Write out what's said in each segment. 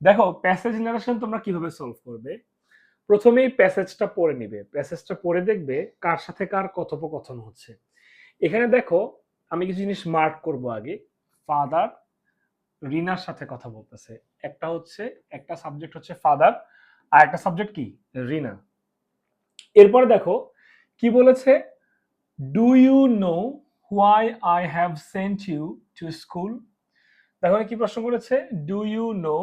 দেখো passage narration তোমরা কিভাবে সলভ করবে। প্রথমেই প্যাসেজটা পড়ে নিবে, প্যাসেজটা পড়ে দেখবে কার সাথে কার কথোপকথন হচ্ছে। এখানে দেখো আমি কিছু জিনিস মার্ক করব আগে। ফাদার রিনার সাথে কথা বলতেছে। একটা হচ্ছে, একটা সাবজেক্ট হচ্ছে ফাদার, আর একটা সাবজেক্ট কি, রিনা। এরপরে দেখো কি বলেছে, do you know why I have sent you to school. দেখো কি প্রশ্ন করেছে, do you know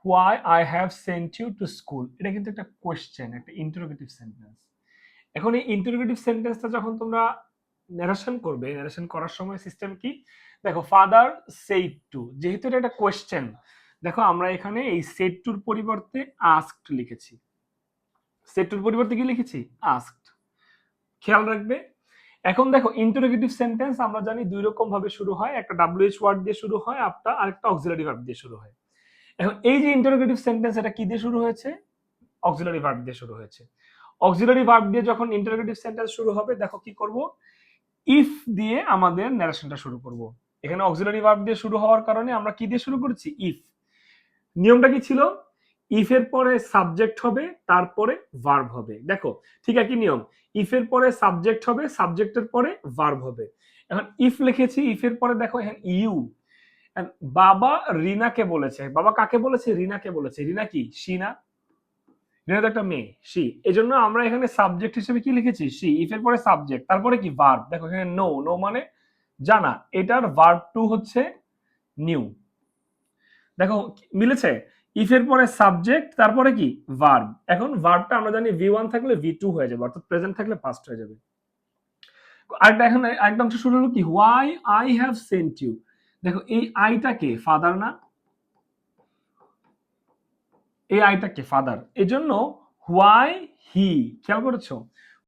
why I have sent you to school. এটা কিন্তু একটা কোয়েশ্চেন, একটা ইন্টারোগেটিভ সেন্টেন্স। এখন এই ইন্টারোগেটিভ সেন্টেন্সটা যখন তোমরা ন্যারেশন করবে, ন্যারেশন করার সময় সিস্টেম কি, দেখো ফাদার সেড টু, যেহেতু এটা একটা কোয়েশ্চেন, দেখো আমরা এখানে এই সেড টুর পরিবর্তে আস্কড লিখেছি। সেড টুর পরিবর্তে কি লিখেছি, আস্কড। খেয়াল রাখবে। এখন দেখো ইন্টারোগেটিভ সেন্টেন্স আমরা জানি দুই রকম ভাবে শুরু হয়, একটা ডাব্লিউএইচ ওয়ার্ড দিয়ে শুরু হয়, আরেকটা অক্সিলারি ভার্ব দিয়ে শুরু হয়। এখন এই যে ইন্টারোগেটিভ সেন্টেন্স, এটা কি দিয়ে শুরু হয়েছে, অক্সিলারি ভার্ব দিয়ে শুরু হয়েছে। অক্সিলারি ভার্ব দিয়ে যখন ইন্টারোগেটিভ সেন্টেন্স শুরু হবে, দেখো কি করব, ইফ দিয়ে আমাদের ন্যারেশনটা শুরু করব। এখানে অক্সিলারি ভার্ব দিয়ে শুরু হওয়ার কারণে আমরা কি দিয়ে শুরু করেছি, ইফ। নিয়মটা কি ছিল, ইফ এর পরে সাবজেক্ট হবে, তারপরে ভার্ব হবে। দেখো ঠিক একই নিয়ম, ইফ এর পরে সাবজেক্ট হবে, সাবজেক্টের পরে ভার্ব হবে। এখন ইফ লিখেছি, ইফ এর পরে দেখো এখানে ইউ। বাবা রিনাকে বলেছে, বাবা কাকে বলেছে, রিনাকে বলেছে। রিনা কি, সি না, রিনা তো একটা মেয়ে, সি। এজন্য আমরা এখানে সাবজেক্ট হিসেবে কি লিখেছি, সি। ইফ এর পরে সাবজেক্ট, তারপরে কি ভার্ব। দেখো এখানে নো, নো মানে জানা, এটার ভার্ব টু হচ্ছে নিউ। দেখো মিলেছে, ইফ এর পরে সাবজেক্ট, তারপরে কি ভার্ব। এখন ভার্বটা আমরা জানি ভি ওয়ান থাকলে ভি টু হয়ে যাবে, অর্থাৎ প্রেজেন্ট থাকলে পাস্ট হয়ে যাবে। আরেকটা, এখন আরেকটা অংশ শুরু হলো কি, why I have sent you. দেখো এই আইটা কে, ফাদার না, এই আইটা কে, ফাদার। এই জন্য হোয়াই হি, খেয়াল করেছো,